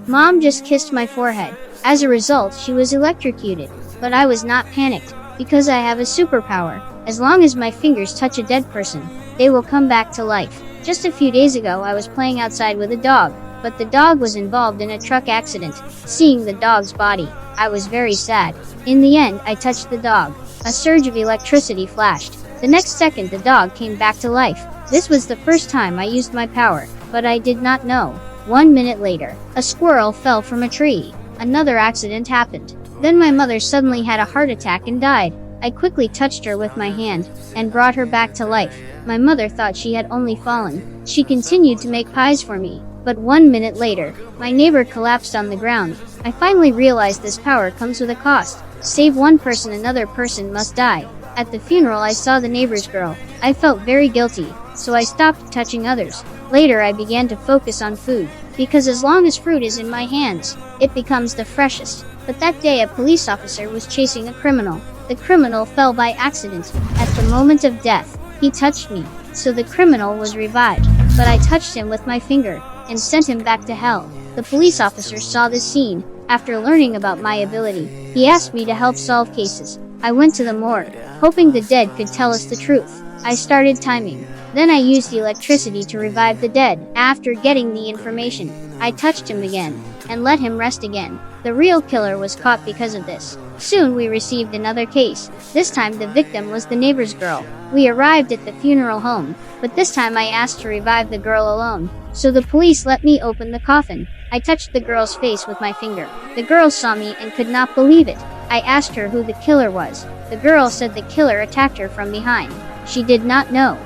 Mom just kissed my forehead. As a result, she was electrocuted. But I was not panicked, because I have a superpower. As long as my fingers touch a dead person, they will come back to life. Just a few days ago, I was playing outside with a dog, but the dog was involved in a truck accident. Seeing the dog's body, I was very sad. In the end, I touched the dog. A surge of electricity flashed. The next second, the dog came back to life. This was the first time I used my power, but I did not know. 1 minute later, a squirrel fell from a tree. Another accident happened. Then my mother suddenly had a heart attack and died. I quickly touched her with my hand and brought her back to life. My mother thought she had only fallen. She continued to make pies for me. But 1 minute later, my neighbor collapsed on the ground. I finally realized this power comes with a cost. Save one person, another person must die. At the funeral, I saw the neighbor's girl. I felt very guilty, so I stopped touching others. Later, I began to focus on food, because as long as fruit is in my hands, it becomes the freshest. But that day, a police officer was chasing a criminal. The criminal fell by accident. At the moment of death, he touched me, so the criminal was revived. But I touched him with my finger and sent him back to hell. The police officer saw this scene. After learning about my ability, he asked me to help solve cases. I went to the morgue, hoping the dead could tell us the truth. I started timing. Then I used the electricity to revive the dead. After getting the information, I touched him again and let him rest again. The real killer was caught because of this. Soon we received another case. This time the victim was the neighbor's girl. We arrived at the funeral home, but this time I asked to revive the girl alone. So the police let me open the coffin. I touched the girl's face with my finger. The girl saw me and could not believe it. I asked her who the killer was. The girl said the killer attacked her from behind. She did not know